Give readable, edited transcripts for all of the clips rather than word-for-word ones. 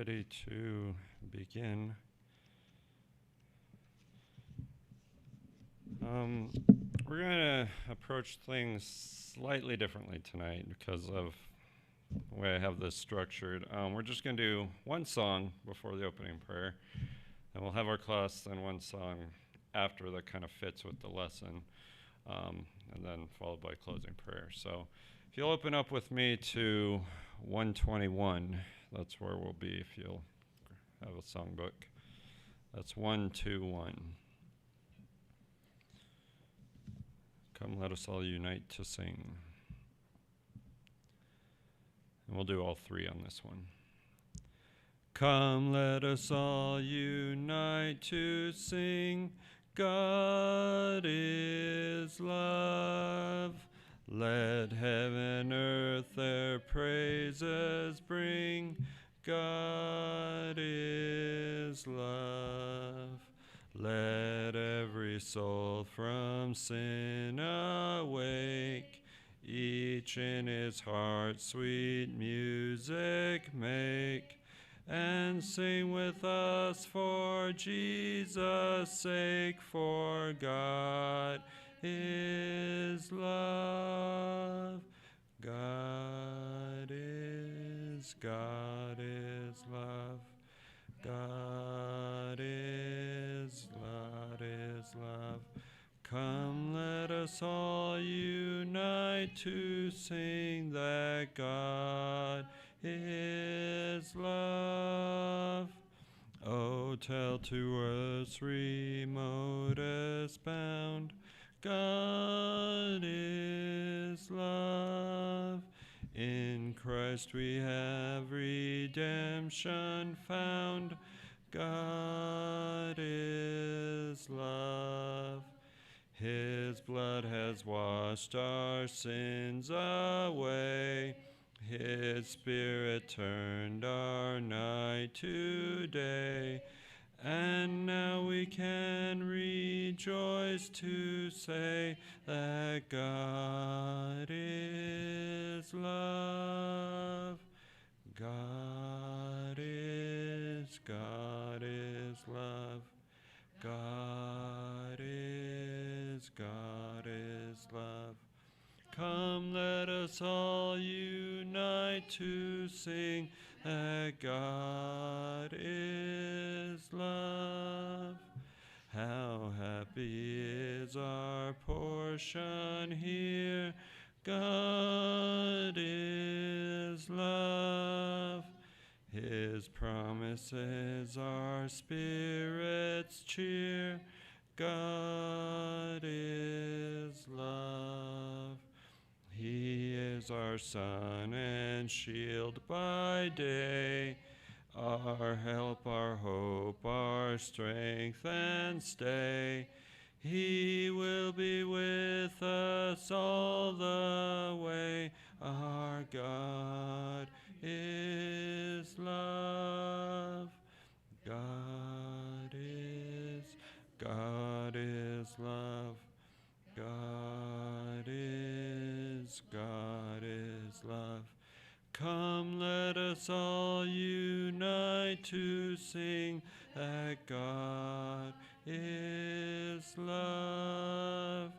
ready to begin. We're going to approach things slightly differently tonight because of the way I have this structured. We're just going to do one song before the opening prayer, and we'll have our class then one song after that kind of fits with the lesson, and then followed by closing prayer. So if you'll open up with me to 121, that's where we'll be if you'll have a songbook. That's 121. Come, let us all unite to sing. And we'll do all three on this one. Come, let us all unite to sing. God is love. Let heaven, earth their praises bring. God is love. Let every soul from sin awake, each in his heart sweet music make, and sing with us for Jesus' sake, for God is love. God is love. God is love. Come, let us all unite to sing that God is love. Oh, tell to us remotest bound, God is love. In Christ we have redemption found. God is love. His blood has washed our sins away. His Spirit turned our night to day. And now we can rejoice to say that God is love. God is love. God is love. Come, let us all unite to sing that God is love. How happy is our portion here. God is love. His promises our spirits cheer. God is love. He is our sun and shield by day, our help, our hope, our strength and stay. He will be with us all the way. Our God is love. God is love. God is love. Come, let us all unite to sing that God is love.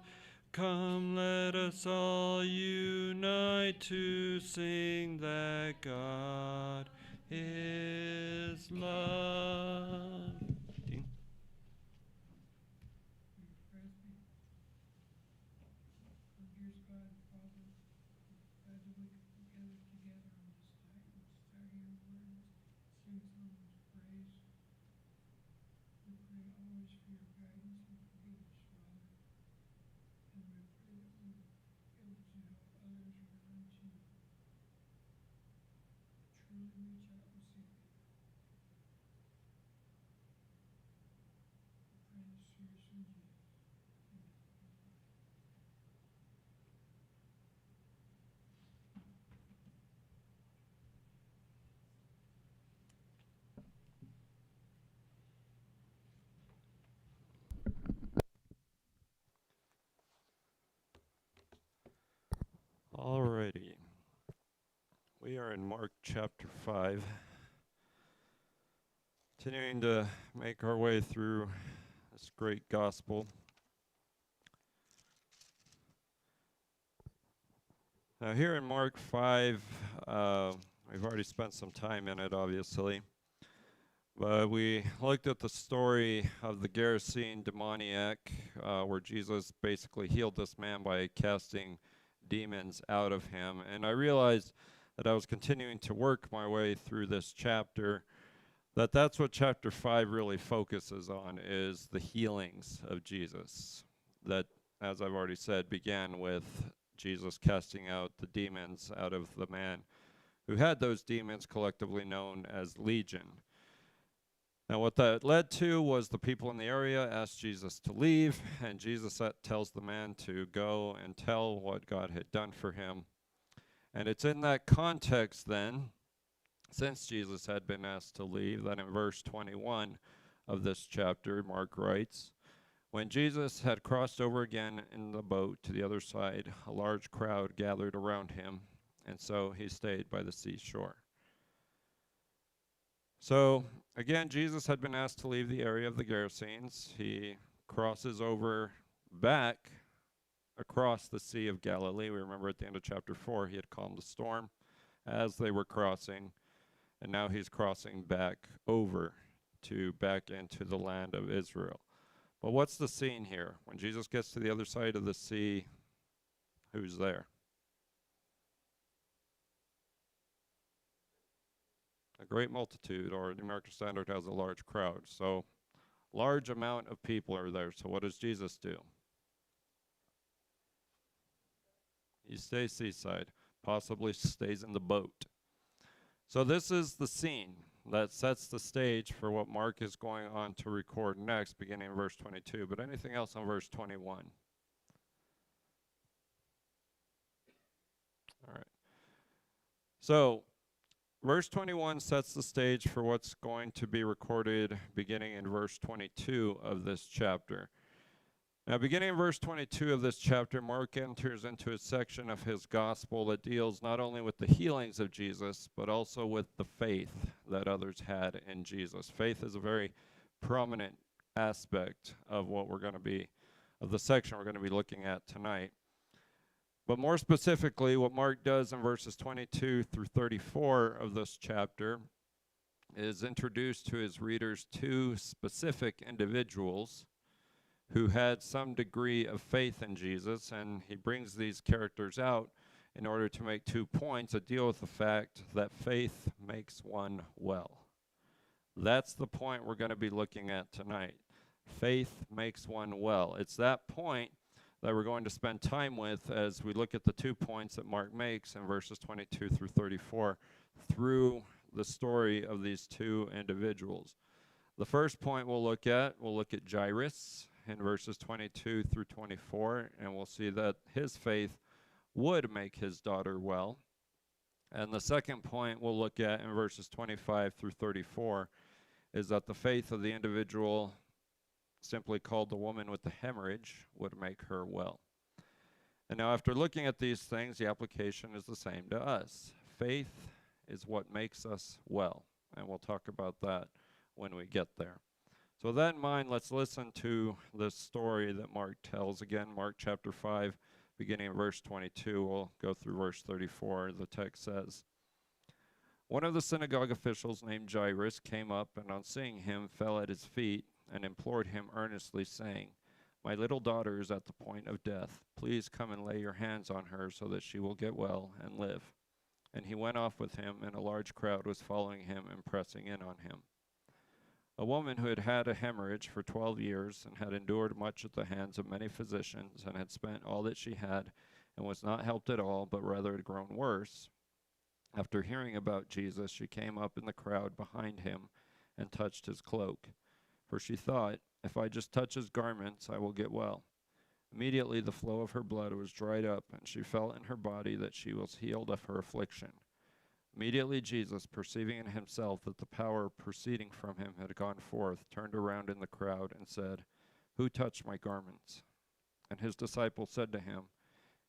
Come, let us all unite to sing that God is love. Dean? Alrighty. We are in Mark chapter 5. Continuing to make our way through this great gospel. Now here in Mark 5, we've already spent some time in it, obviously. But we looked at the story of the Gerasene demoniac, where Jesus basically healed this man by casting demons out of him. And I realized that I was continuing to work my way through this chapter, that's what chapter 5 really focuses on, is the healings of Jesus. That, as I've already said, began with Jesus casting out the demons out of the man who had those demons, collectively known as Legion. Now what that led to was the people in the area asked Jesus to leave, and Jesus tells the man to go and tell what God had done for him. And it's in that context then, since Jesus had been asked to leave, that in verse 21 of this chapter, Mark writes, "When Jesus had crossed over again in the boat to the other side, a large crowd gathered around him, and so he stayed by the seashore." So, again, Jesus had been asked to leave the area of the Gerasenes. He crosses over back across the Sea of Galilee. We remember at the end of chapter 4, he had calmed the storm as they were crossing. And now he's crossing back over back into the land of Israel. But what's the scene here? When Jesus gets to the other side of the sea, who's there? A great multitude, or the American Standard has a large crowd. So large amount of people are there. So what does Jesus do? He stays seaside, possibly stays in the boat. So this is the scene that sets the stage for what Mark is going on to record next, beginning in verse 22. But anything else on verse 21? All right. So verse 21 sets the stage for what's going to be recorded beginning in verse 22 of this chapter. Now, beginning in verse 22 of this chapter, Mark enters into a section of his gospel that deals not only with the healings of Jesus, but also with the faith that others had in Jesus. Faith is a very prominent aspect of the section we're going to be looking at tonight. But more specifically, what Mark does in verses 22 through 34 of this chapter is introduce to his readers two specific individuals who had some degree of faith in Jesus, and he brings these characters out in order to make 2 points that deal with the fact that faith makes one well. That's the point we're going to be looking at tonight. Faith makes one well. It's that point that we're going to spend time with as we look at the 2 points that Mark makes in verses 22 through 34 through the story of these two individuals. The first point we'll look at Jairus in verses 22 through 24, and we'll see that his faith would make his daughter well. And the second point we'll look at in verses 25 through 34 is that the faith of the individual, simply called the woman with the hemorrhage, would make her well. And now after looking at these things, the application is the same to us. Faith is what makes us well, and we'll talk about that when we get there. So with that in mind, let's listen to the story that Mark tells. Again, Mark chapter 5, beginning in verse 22. We'll go through verse 34. The text says, "One of the synagogue officials named Jairus came up, and on seeing him fell at his feet and implored him earnestly, saying, 'My little daughter is at the point of death. Please come and lay your hands on her so that she will get well and live.' And he went off with him, and a large crowd was following him and pressing in on him. A woman who had had a hemorrhage for 12 years and had endured much at the hands of many physicians and had spent all that she had and was not helped at all, but rather had grown worse, after hearing about Jesus, she came up in the crowd behind him and touched his cloak. For she thought, 'If I just touch his garments, I will get well.' Immediately the flow of her blood was dried up, and she felt in her body that she was healed of her affliction. Immediately Jesus, perceiving in himself that the power proceeding from him had gone forth, turned around in the crowd and said, 'Who touched my garments?' And his disciples said to him,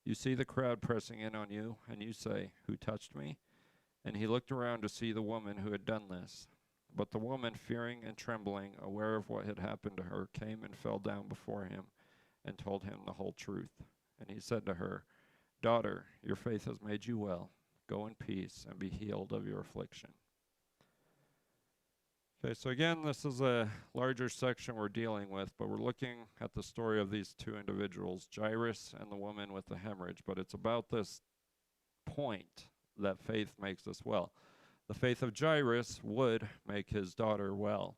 'You see the crowd pressing in on you, and you say, "Who touched me?" And he looked around to see the woman who had done this. But the woman, fearing and trembling, aware of what had happened to her, came and fell down before him and told him the whole truth. And he said to her, Daughter, your faith has made you well. Go in peace and be healed of your affliction. Okay, so again, this is a larger section we're dealing with, but we're looking at the story of these two individuals, Jairus and the woman with the hemorrhage. But it's about this point that faith makes us well. The faith of Jairus would make his daughter well.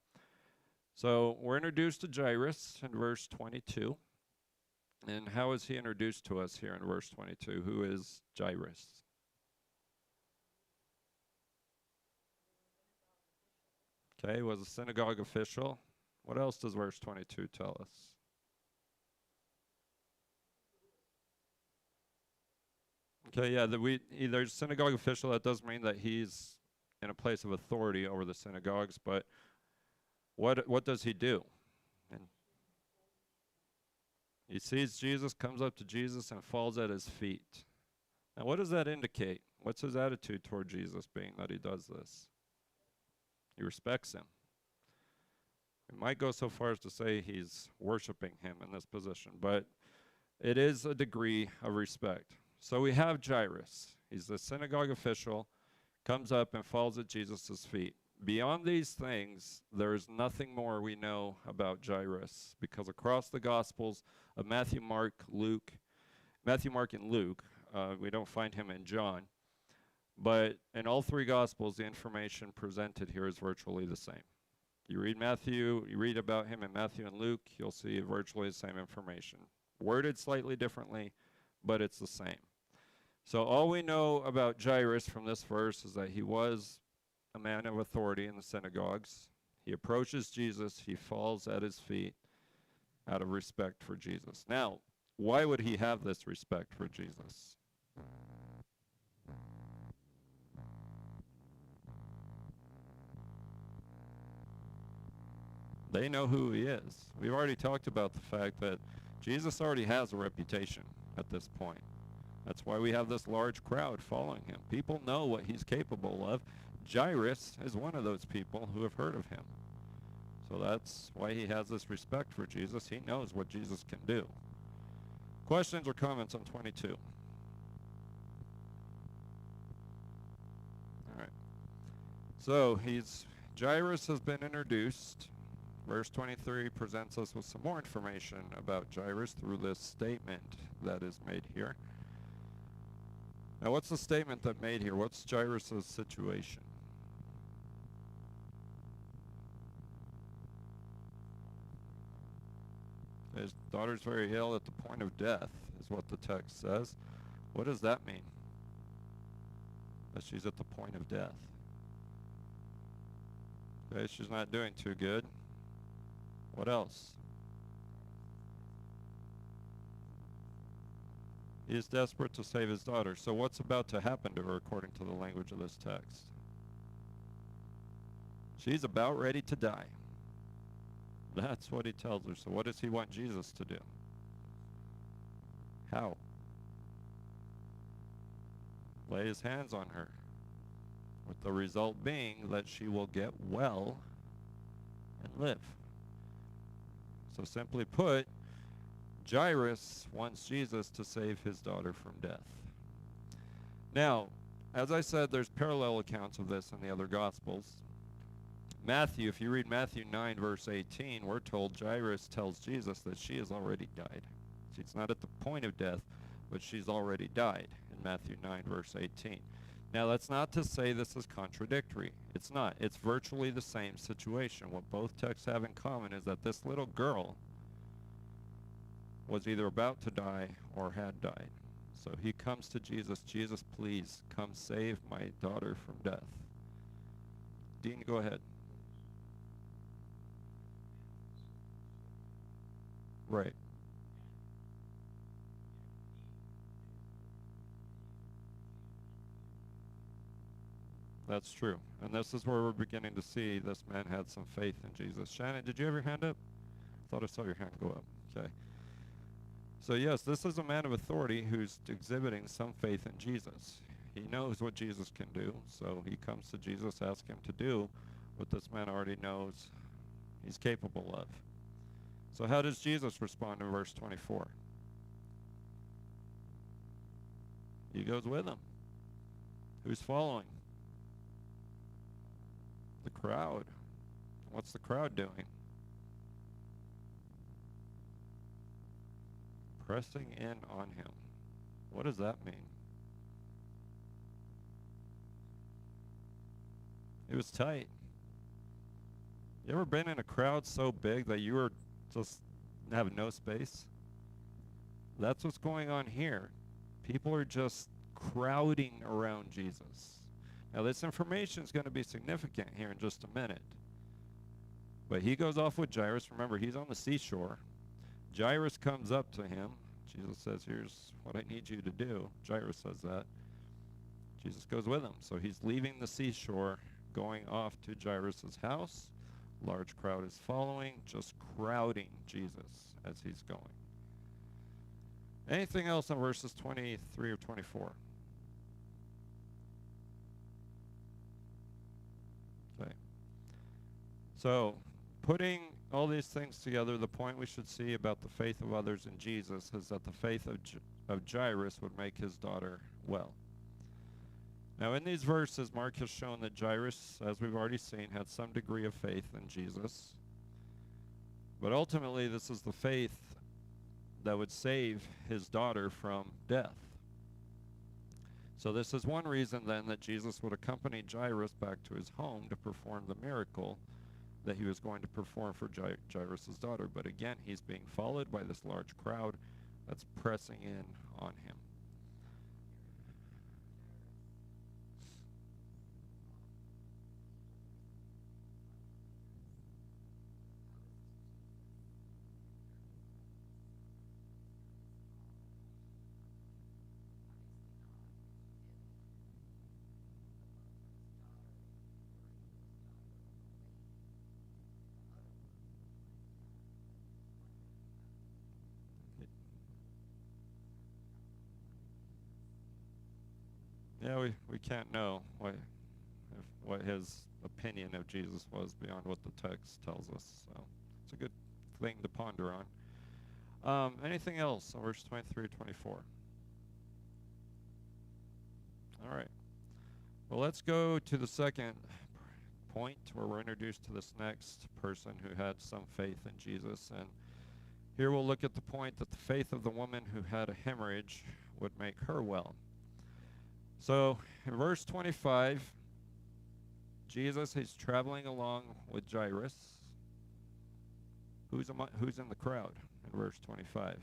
So we're introduced to Jairus in verse 22. And how is he introduced to us here in verse 22? Who is Jairus? Okay, was a synagogue official. What else does verse 22 tell us? Okay, yeah, there's a synagogue official. That does mean that he's in a place of authority over the synagogues, but what does he do? And he sees Jesus, comes up to Jesus, and falls at his feet. Now, what does that indicate? What's his attitude toward Jesus, being that he does this? He respects him. We might go so far as to say he's worshiping him in this position, but it is a degree of respect. So we have Jairus. He's the synagogue official, comes up and falls at Jesus' feet. Beyond these things, there is nothing more we know about Jairus, because across the Gospels of Matthew, Mark, and Luke, we don't find him in John. But in all three Gospels, the information presented here is virtually the same. You read about him in Matthew and Luke, you'll see virtually the same information. Worded slightly differently, but it's the same. So all we know about Jairus from this verse is that he was a man of authority in the synagogues. He approaches Jesus, he falls at his feet out of respect for Jesus. Now, why would he have this respect for Jesus? They know who he is. We've already talked about the fact that Jesus already has a reputation at this point. That's why we have this large crowd following him. People know what he's capable of. Jairus is one of those people who have heard of him. So that's why he has this respect for Jesus. He knows what Jesus can do. Questions or comments on 22? All right. So Jairus has been introduced. Verse 23 presents us with some more information about Jairus through this statement that is made here. Now, what's the statement that made here? What's Jairus' situation? His daughter's very ill at the point of death, is what the text says. What does that mean? That she's at the point of death. Okay, she's not doing too good. What else? He is desperate to save his daughter. So what's about to happen to her according to the language of this text? She's about ready to die. That's what he tells her. So what does he want Jesus to do? How? Lay his hands on her, with the result being that she will get well and live. So simply put, Jairus wants Jesus to save his daughter from death. Now, as I said, there's parallel accounts of this in the other Gospels. Matthew, if you read Matthew 9, verse 18, we're told Jairus tells Jesus that she has already died. She's not at the point of death, but she's already died in Matthew 9, verse 18. Now, that's not to say this is contradictory. It's not. It's virtually the same situation. What both texts have in common is that this little girl was either about to die or had died. So he comes to Jesus. Jesus, please come save my daughter from death. Dean, go ahead. Right. That's true. And this is where we're beginning to see this man had some faith in Jesus. Shannon, did you have your hand up? I thought I saw your hand go up. Okay. So yes, this is a man of authority who's exhibiting some faith in Jesus. He knows what Jesus can do, so he comes to Jesus, asks him to do what this man already knows he's capable of. So how does Jesus respond in verse 24? He goes with him. Who's following? The crowd. What's the crowd doing? Pressing in on him. What does that mean? It was tight. You ever been in a crowd so big that you were just have no space? That's what's going on here. People are just crowding around Jesus. Now, this information is going to be significant here in just a minute. But he goes off with Jairus. Remember, he's on the seashore. Jairus comes up to him. Jesus says, here's what I need you to do. Jairus says that. Jesus goes with him. So he's leaving the seashore, going off to Jairus' house. Large crowd is following, just crowding Jesus as he's going. Anything else in verses 23 or 24? Okay. So, putting all these things together, the point we should see about the faith of others in Jesus is that the faith of Jairus would make his daughter well. Now, in these verses, Mark has shown that Jairus, as we've already seen, had some degree of faith in Jesus. But ultimately, this is the faith that would save his daughter from death. So this is one reason, then, that Jesus would accompany Jairus back to his home to perform the miracle that he was going to perform for Jairus' daughter. But again, he's being followed by this large crowd that's pressing in on him. Yeah, we can't know what his opinion of Jesus was beyond what the text tells us. So it's a good thing to ponder on. Anything else on verse 23 to 24? All right. Well, let's go to the second point where we're introduced to this next person who had some faith in Jesus. And here we'll look at the point that the faith of the woman who had a hemorrhage would make her well. So in verse 25, Jesus is traveling along with Jairus. Who's in the crowd in verse 25?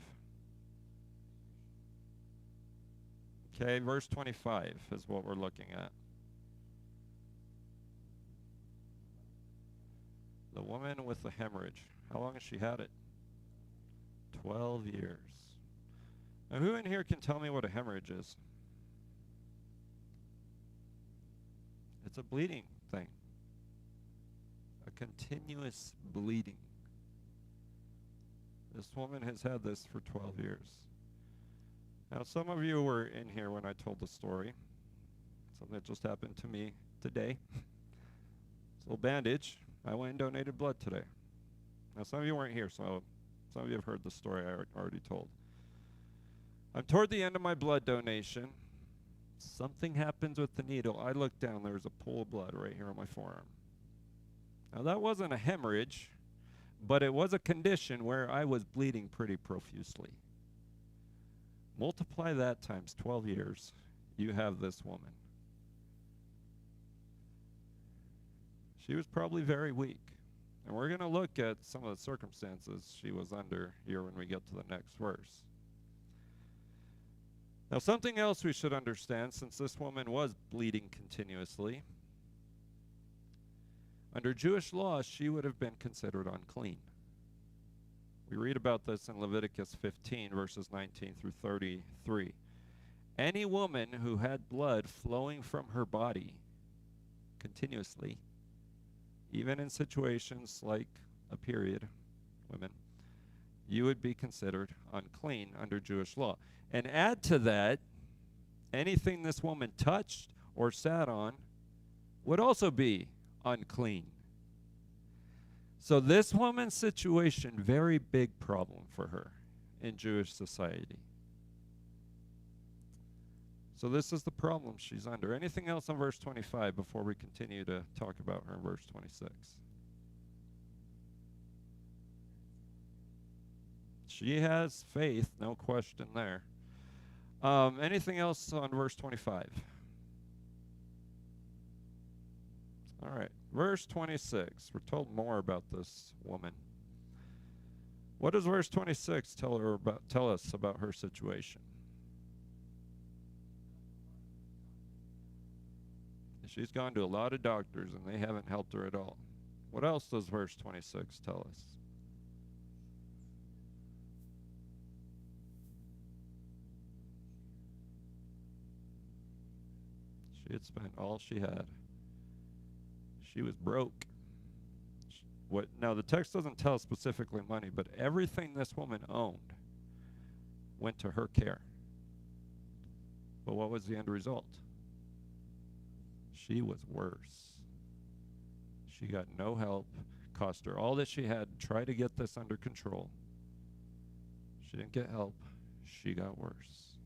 Okay, verse 25 is what we're looking at. The woman with the hemorrhage. How long has she had it? 12 years. Now, who in here can tell me what a hemorrhage is? It's a bleeding thing. A continuous bleeding. This woman has had this for 12 years. Now, some of you were in here when I told the story. Something that just happened to me today. It's a little bandage. I went and donated blood today. Now, some of you weren't here, so some of you have heard the story I already told. I'm toward the end of my blood donation. Something happens with the needle. I look down, there's a pool of blood right here on my forearm. Now, that wasn't a hemorrhage, but it was a condition where I was bleeding pretty profusely. Multiply that times 12 years, you have this woman. She was probably very weak. And we're going to look at some of the circumstances she was under here when we get to the next verse. Now, something else we should understand, since this woman was bleeding continuously, under Jewish law, she would have been considered unclean. We read about this in Leviticus 15, verses 19 through 33. Any woman who had blood flowing from her body continuously, even in situations like a period, women, you would be considered unclean under Jewish law. And add to that, anything this woman touched or sat on would also be unclean So this woman's situation, very big problem for her in Jewish society. So this is the problem she's under. Anything else on verse 25 before we continue to talk about her in verse 26? She has faith, no question there. Anything else on verse 25? All right, verse 26. We're told more about this woman. What does verse 26 tell us about her situation? She's gone to a lot of doctors and they haven't helped her at all. What else does verse 26 tell us? She had spent all she had. She was broke. Now, the text doesn't tell specifically money, but everything this woman owned went to her care. But what was the end result? She was worse. She got no help. Cost her all that she had to try to get this under control. She didn't get help. She got worse.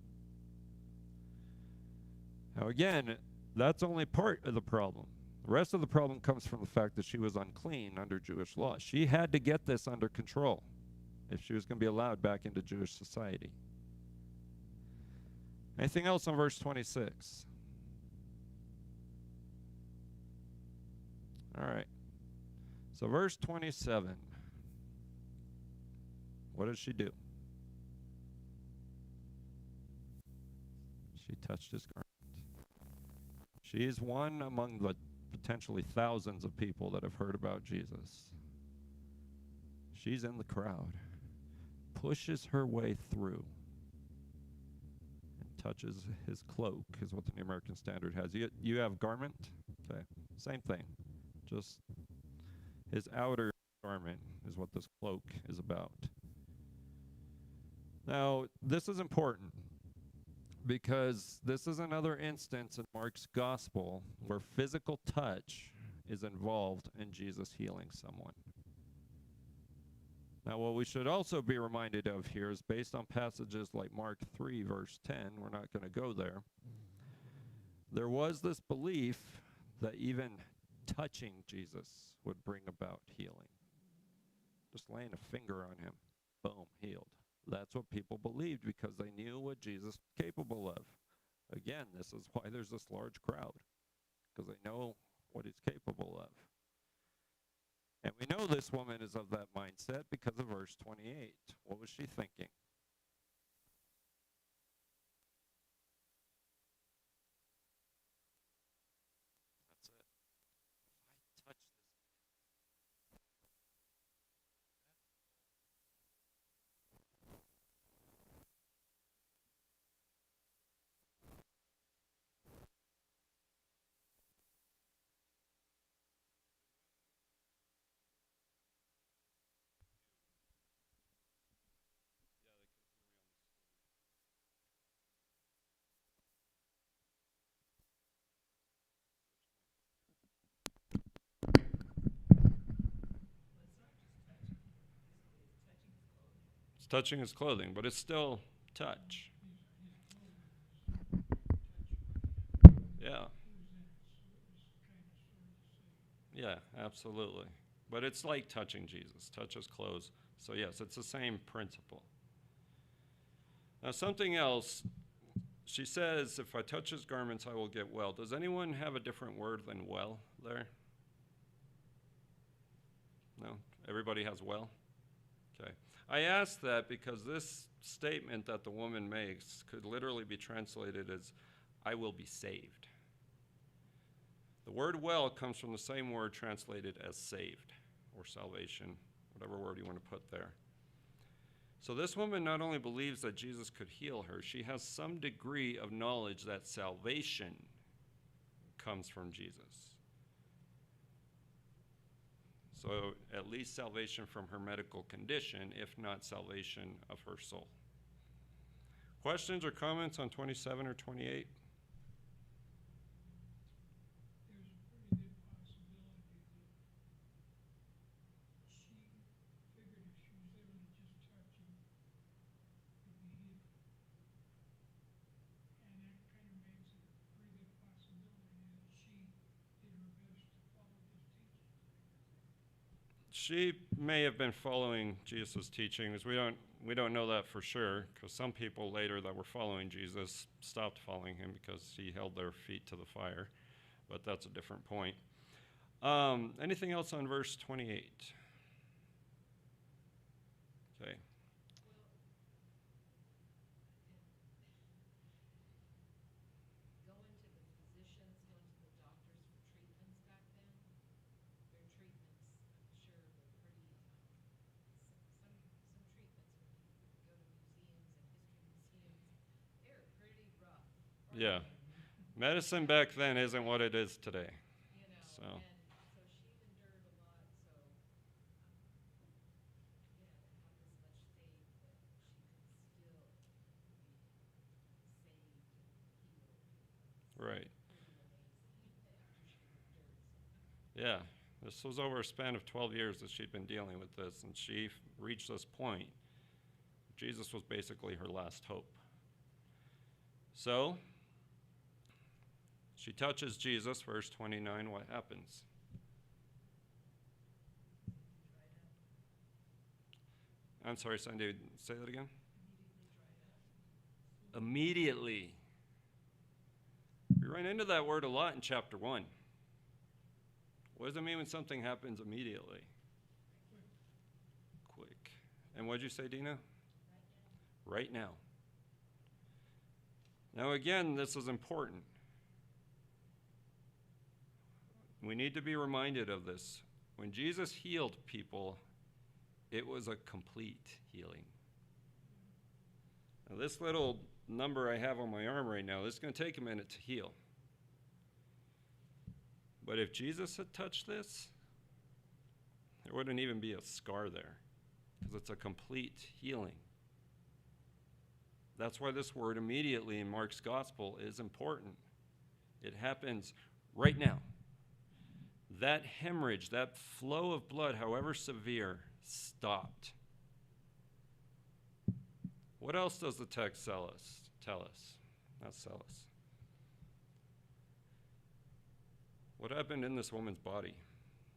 Now again, that's only part of the problem. The rest of the problem comes from the fact that she was unclean under Jewish law. She had to get this under control if she was going to be allowed back into Jewish society. Anything else on verse 26? All right. So verse 27. What does she do? She touched his garment. She is one among the potentially thousands of people that have heard about Jesus. She's in the crowd, pushes her way through, and touches his cloak, is what the New American Standard has. You have garment? Okay, same thing. Just his outer garment is what this cloak is about. Now, this is important because this is another instance in Mark's gospel where physical touch is involved in Jesus healing someone. Now, what we should also be reminded of here is based on passages like Mark 3, verse 10, we're not going to go there. There was this belief that even touching Jesus would bring about healing. Just laying a finger on him, boom, healed. That's what people believed because they knew what Jesus was capable of. Again, this is why there's this large crowd, because they know what he's capable of. And we know this woman is of that mindset because of verse 28. What was she thinking? That's it. If I touch this, It's touching his clothing, but it's still touch. Yeah. Yeah, absolutely. But it's like touching Jesus, touch his clothes. So yes, it's the same principle. Now something else, she says, if I touch his garments, I will get well. Does anyone have a different word than well there? No? Everybody has well? Okay. I ask that because this statement that the woman makes could literally be translated as, I will be saved. The word well comes from the same word translated as saved or salvation, whatever word you want to put there. So this woman not only believes that Jesus could heal her, she has some degree of knowledge that salvation comes from Jesus. So at least salvation from her medical condition, if not salvation of her soul. Questions or comments on 27 or 28? she may have been following Jesus' teachings. We don't know that for sure, because some people later that were following Jesus stopped following him because he held their feet to the fire. But that's a different point. Anything else on verse 28? Okay. Yeah. Medicine back then isn't what it is today. So. Right. Yeah. This was over a span of 12 years that she'd been dealing with this, and she reached this point. Jesus was basically her last hope. So, she touches Jesus, verse 29. What happens? I'm sorry, Sandy, say that again? Immediately. We run into that word a lot in chapter 1. What does it mean when something happens immediately? Quick. And what did you say, Dina? Right now. Now, again, this is important. We need to be reminded of this. When Jesus healed people, it was a complete healing. Now, this little number I have on my arm right now, this is going to take a minute to heal. But if Jesus had touched this, there wouldn't even be a scar there, because it's a complete healing. That's why this word immediately in Mark's gospel is important. It happens right now. That hemorrhage, that flow of blood, however severe, stopped. What else does the text tell us? Not sell us. What happened in this woman's body,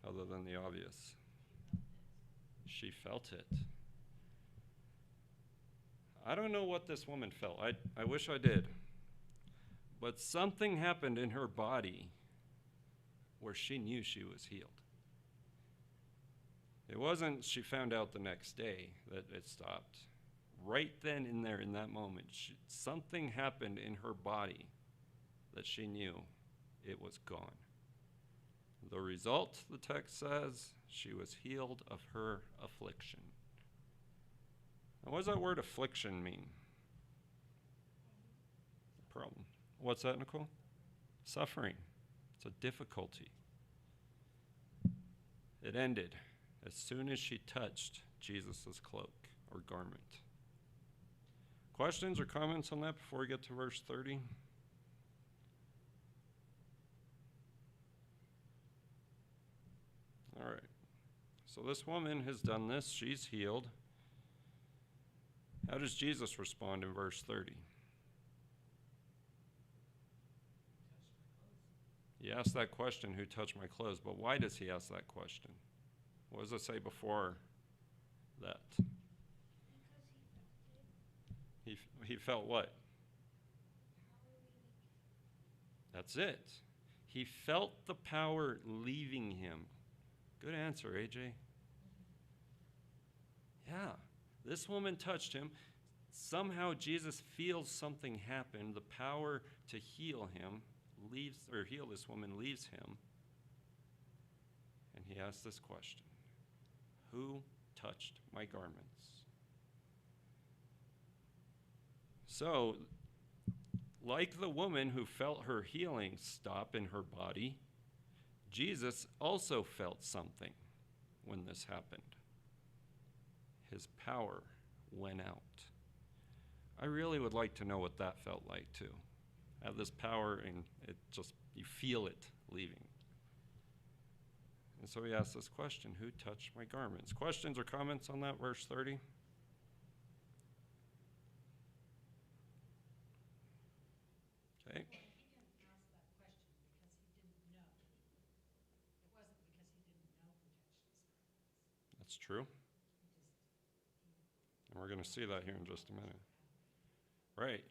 other than the obvious? She felt it. I don't know what this woman felt. I wish I did. But something happened in her body where she knew she was healed. It wasn't she found out the next day that it stopped. Right then and there in that moment, something happened in her body that she knew it was gone. The result, the text says, she was healed of her affliction. Now, what does that word affliction mean? Problem. What's that, Nicole? Suffering. It's a difficulty. It ended as soon as she touched Jesus' cloak or garment. Questions or comments on that before we get to verse 30? All right. So this woman has done this. She's healed. How does Jesus respond in verse 30? He asked that question, who touched my clothes? But why does he ask that question? What does it say before that? He felt what? That's it. He felt the power leaving him. Good answer, AJ. Yeah, this woman touched him. Somehow Jesus feels something happen. The power to heal him leaves, or heal this woman leaves him. And he asks this question: who touched my garments? So, like the woman who felt her healing stop in her body, Jesus also felt something when this happened. His power went out. I really would like to know what that felt like too. Have this power and it just, you feel it leaving. And so he asked this question: who touched my garments? Questions or comments on that, verse 30? Okay. Well, he didn't ask that question because he didn't know. It wasn't because he didn't know who touched his garments. true. And we're going to see that here in just a minute. Right.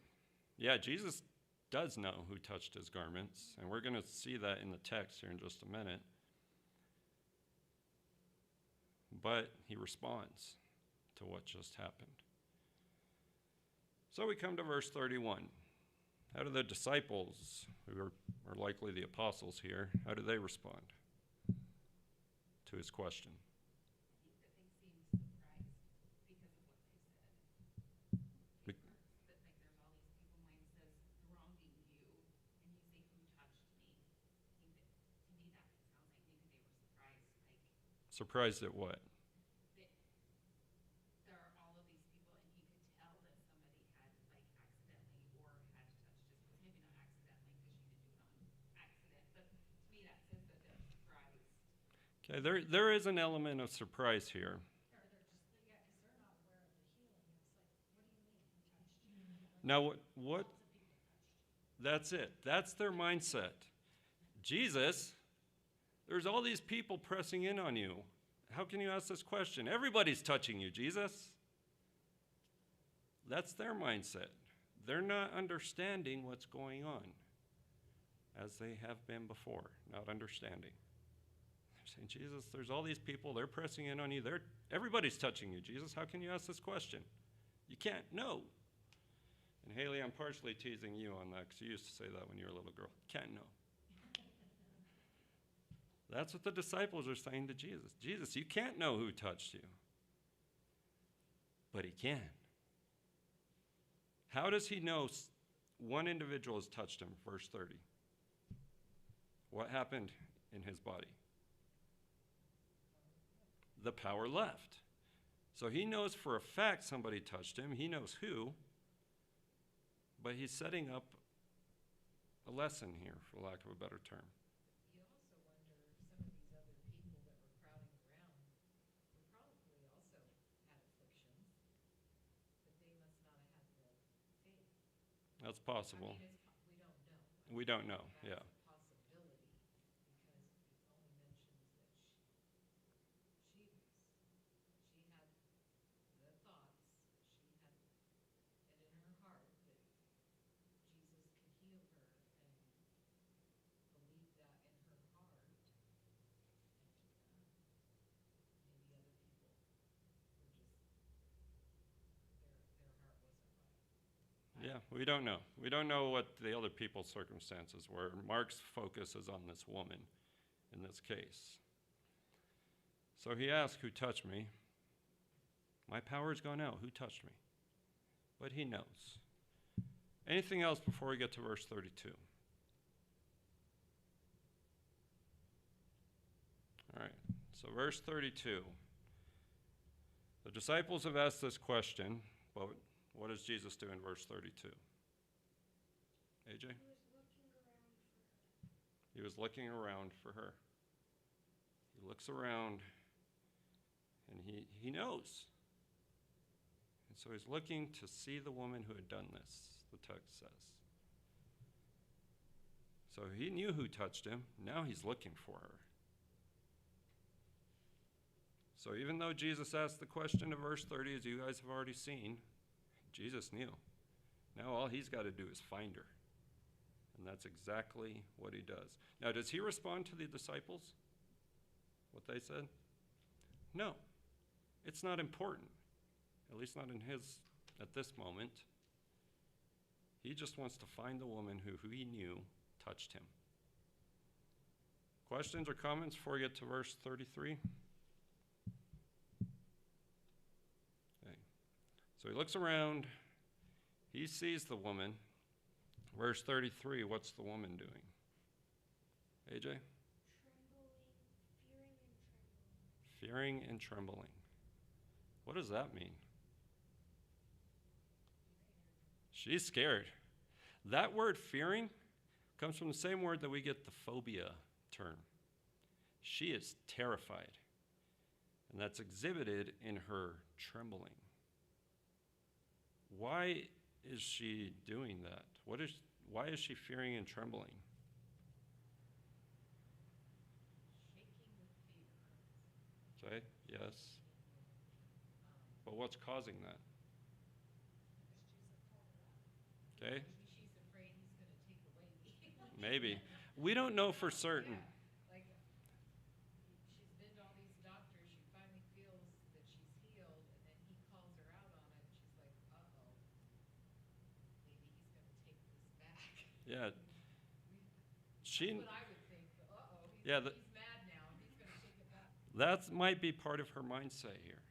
Yeah, Jesus does know who touched his garments, and we're going to see that in the text here in just a minute. But he responds to what just happened. So we come to verse 31. How do the disciples, who are likely the apostles here, how do they respond to his question? I think that they seem surprised because of what they said. It hurts that like there's all these people mine says thronging you, and you say who touched me. I think that to me that sounds like maybe they were surprised, like Surprised at what? that there are all of these people, and he could tell that somebody had like accidentally or had touched his clothes. Maybe not accidentally because you didn't do it on accident, but to me that says that they're surprised. Okay, there is an element of surprise here. Or they're just, yeah, because they're not aware of the healing. It's like, what do you mean, who touched you? Like, Now, what lots of people touched you. that's it. That's their mindset. Jesus, there's all these people pressing in on you. How can you ask this question? Everybody's touching you, Jesus. That's their mindset. They're not understanding what's going on, as they have been before, not understanding. They're saying, Jesus, there's all these people, they're pressing in on you. Everybody's touching you, Jesus. How can you ask this question? You can't know. And Haley, I'm partially teasing you on that because you used to say that when you were a little girl. Can't know. That's what the disciples are saying to Jesus. Jesus, you can't know who touched you. But he can. How does he know one individual has touched him? Verse 30. What happened in his body? The power left. So he knows for a fact somebody touched him. He knows who. But he's setting up a lesson here, for lack of a better term. You also wonder if some of these other people that were crowding around were probably also had afflictions, but they must not have had the faith. That's possible. I mean, we don't know. We don't know, That's yeah. a possibility, because it only mentions that she had the thoughts, she had it in her heart that Jesus could heal her, and believed that in her heart, and maybe other people were just, their heart wasn't right. Yeah, we don't know. We don't know what the other people's circumstances were. Mark's focus is on this woman in this case. So he asked, who touched me? My power's gone out. Who touched me? But he knows. Anything else before we get to verse 32? All right, so verse 32. The disciples have asked this question, but what does Jesus do in verse 32? AJ? He was looking around for her. He was looking around for her. He looks around and he knows. And so he's looking to see the woman who had done this, the text says. So he knew who touched him. Now he's looking for her. So even though Jesus asked the question in verse 30, as you guys have already seen, Jesus knew. Now all he's got to do is find her. And that's exactly what he does. Now, does he respond to the disciples? What they said? No. It's not important. At least not in his, at this moment. He just wants to find the woman who he knew touched him. Questions or comments before we get to verse 33? Okay. So he looks around. He sees the woman. Verse 33, what's the woman doing? AJ? Trembling, Fearing and trembling. What does that mean? She's scared. That word fearing comes from the same word that we get the phobia term. She is terrified. And that's exhibited in her trembling. Why is she doing that? Why is she fearing and trembling? Shaking with fear. Okay, yes. But what's causing that? Okay? Maybe she's afraid he's gonna take away the healing. Maybe. We don't know for certain. Yeah, like, she's been to all these doctors, she finally feels that she's healed, and then he calls her out on it, and she's like, uh-oh, maybe he's gonna take this back. Yeah. That's She, what I would think, uh-oh, Yeah, he's mad now, and he's gonna take it back. that might be part of her mindset here.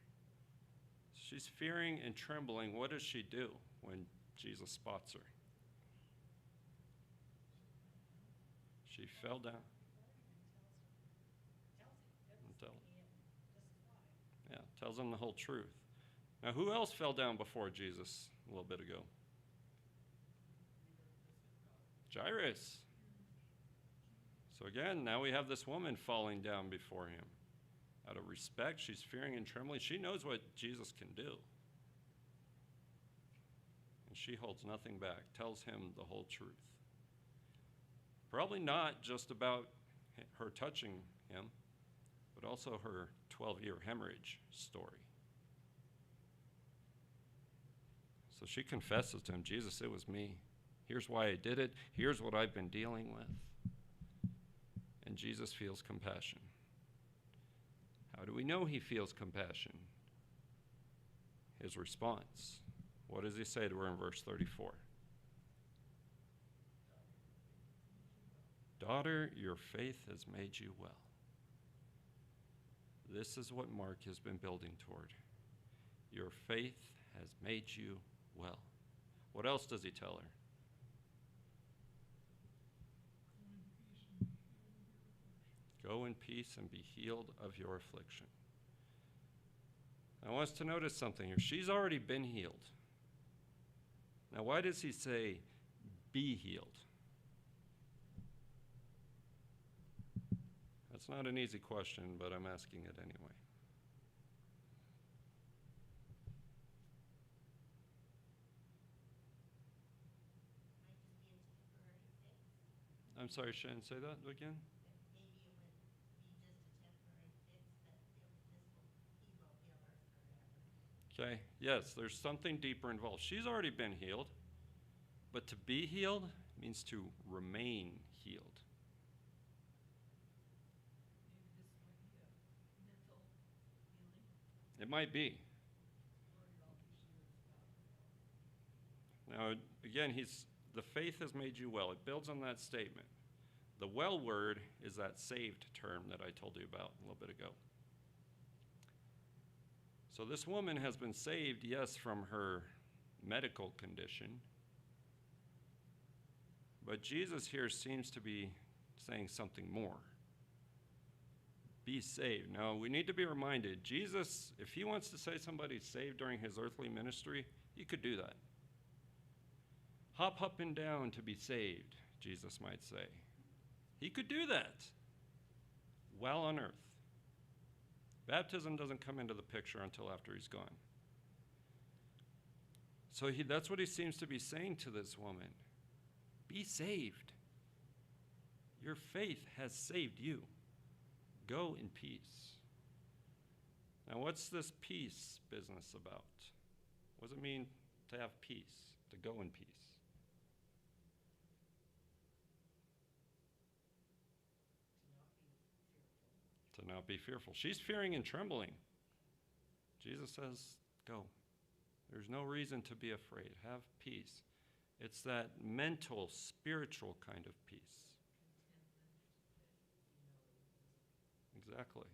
She's fearing and trembling. What does she do when Jesus spots her? She fell down. Yeah, tells him the whole truth. Now, who else fell down before Jesus a little bit ago? Jairus. So again, now we have this woman falling down before him. Out of respect, she's fearing and trembling. She knows what Jesus can do. And she holds nothing back, tells him the whole truth. Probably not just about her touching him, but also her 12-year hemorrhage story. So she confesses to him, Jesus, it was me. Here's why I did it. Here's what I've been dealing with. And Jesus feels compassion. How do we know he feels compassion? His response. What does he say to her in verse 34? Daughter, your faith has made you well. This is what Mark has been building toward. Your faith has made you well. What else does he tell her? Go in peace and be healed of your affliction. I want us to notice something here. She's already been healed. Now, why does he say, be healed? That's not an easy question, but I'm asking it anyway. I'm sorry, Shannon, say that again? Okay, yes, there's something deeper involved. She's already been healed, but to be healed means to remain healed. Maybe this might be a mental healing, It might be. worried all these years about. Now, again, the faith has made you well. It builds on that statement. The well word is that saved term that I told you about a little bit ago. So this woman has been saved, yes, from her medical condition, but Jesus here seems to be saying something more. Be saved. Now, we need to be reminded, Jesus, if he wants to say somebody's saved during his earthly ministry, he could do that. Hop up and down to be saved, Jesus might say. He could do that while on earth. Baptism doesn't come into the picture until after he's gone. So that's what he seems to be saying to this woman. Be saved. Your faith has saved you. Go in peace. Now, what's this peace business about? What does it mean to have peace, to go in peace? To not be fearful. She's fearing and trembling. Jesus says, go. There's no reason to be afraid. Have peace. It's that mental, spiritual kind of peace. Exactly.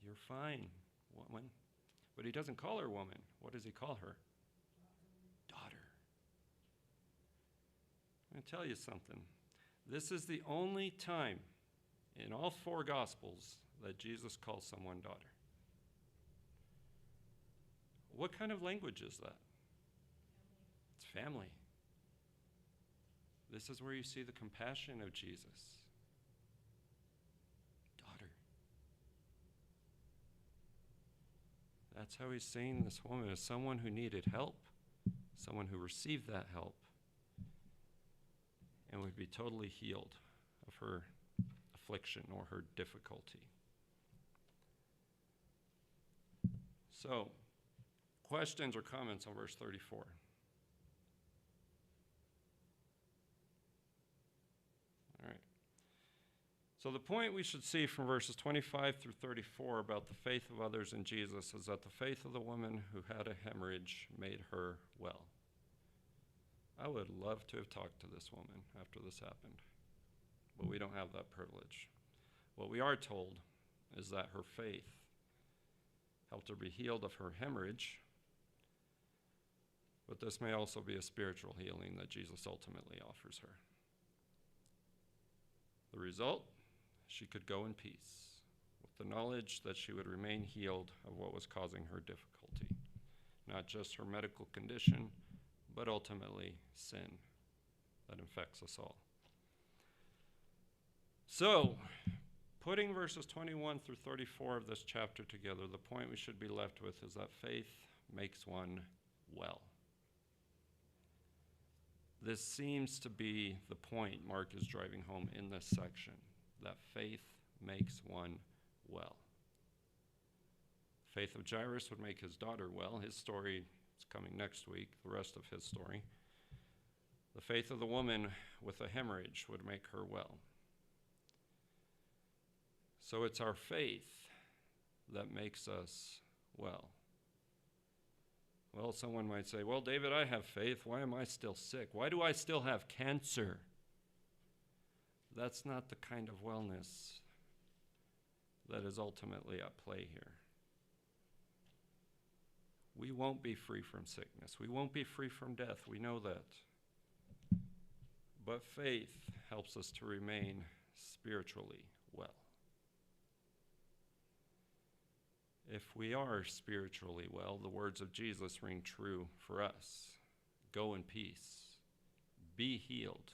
You're fine, woman. But he doesn't call her woman. What does he call her? Daughter. I'm going to tell you something. This is the only time in all four Gospels that Jesus calls someone daughter. What kind of language is that? It's family. This is where you see the compassion of Jesus. Daughter. That's how he's seeing this woman as someone who needed help, someone who received that help, and would be totally healed of her affliction or her difficulty. So, questions or comments on verse 34? All right. So the point we should see from verses 25 through 34 about the faith of others in Jesus is that the faith of the woman who had a hemorrhage made her well. I would love to have talked to this woman after this happened, but we don't have that privilege. What we are told is that her faith helped her be healed of her hemorrhage, but this may also be a spiritual healing that Jesus ultimately offers her. The result? She could go in peace, with the knowledge that she would remain healed of what was causing her difficulty, not just her medical condition, but ultimately sin that infects us all. So, putting verses 21 through 34 of this chapter together, the point we should be left with is that faith makes one well. This seems to be the point Mark is driving home in this section, that faith makes one well. Faith of Jairus would make his daughter well. His story is coming next week, the rest of his story. The faith of the woman with a hemorrhage would make her well. So it's our faith that makes us well. Well, someone might say, well, David, I have faith. Why am I still sick? Why do I still have cancer? That's not the kind of wellness that is ultimately at play here. We won't be free from sickness. We won't be free from death. We know that. But faith helps us to remain spiritually well. If we are spiritually well, the words of Jesus ring true for us. Go in peace. Be healed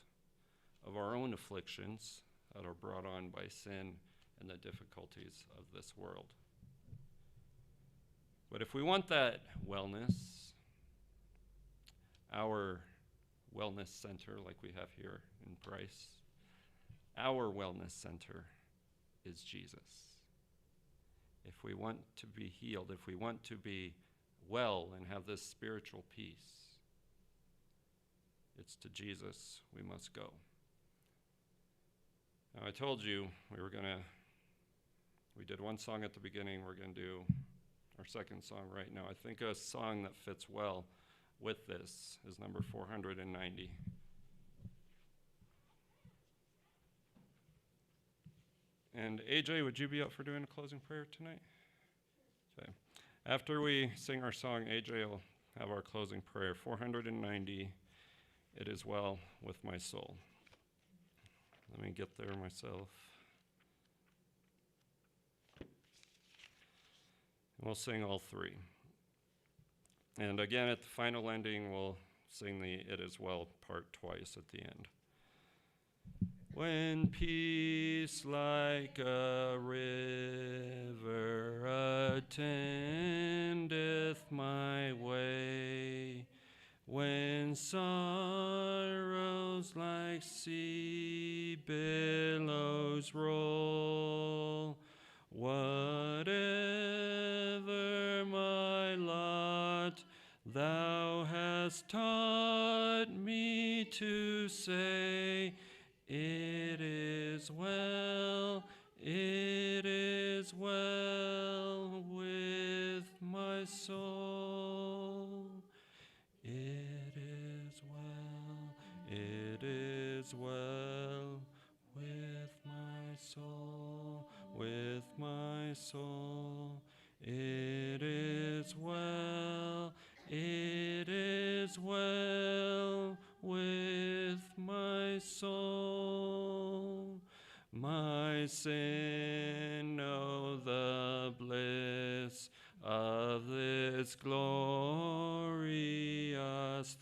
of our own afflictions that are brought on by sin and the difficulties of this world. But if we want that wellness, our wellness center, like we have here in Bryce, our wellness center is Jesus. If we want to be healed, if we want to be well and have this spiritual peace, it's to Jesus we must go. Now, I told you we did one song at the beginning. We're going to do our second song right now. I think a song that fits well with this is number 490. And AJ, would you be up for doing a closing prayer tonight? Okay. After we sing our song, AJ will have our closing prayer. 490, It Is Well With My Soul. Let me get there myself. And we'll sing all three. And again, at the final ending, we'll sing the It Is Well part twice at the end. When peace like a river attendeth my way, when sorrows like sea billows roll, whatever my lot, thou hast taught me to say, it is well with my soul. It is well with my soul, with my soul. It is well with my soul. My sin, know the bliss of this glorious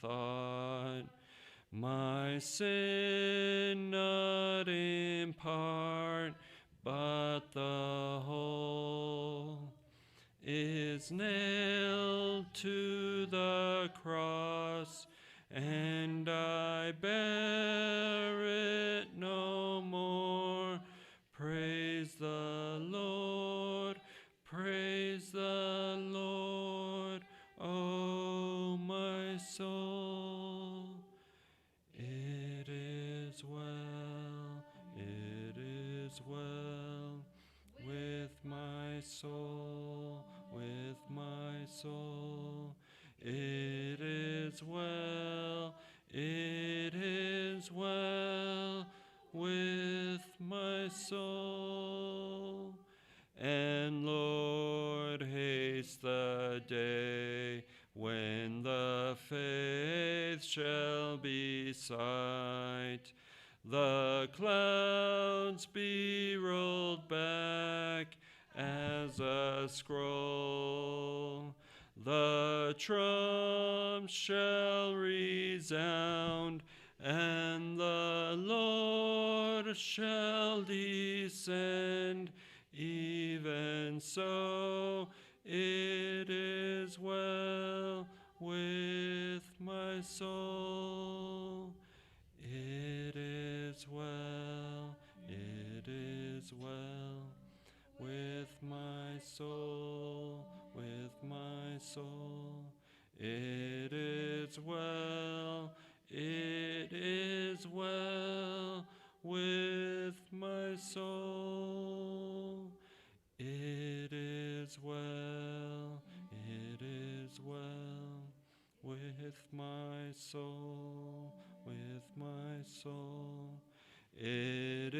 thought. My sin not in part, but the whole is nailed to the cross, and I bear it no more. Praise the Lord, praise the Lord. is well, it is well with my soul, with my soul. It is well, it is well with my soul. And Lord, haste the day when the faith shall be sight, the clouds be rolled back as a scroll, the trump shall resound, and the Lord shall descend. Even so, it is well with my soul. It is well, it is well with my soul, with my soul. It is well, it is well with my soul. It is well, it is well with my soul, with my soul. It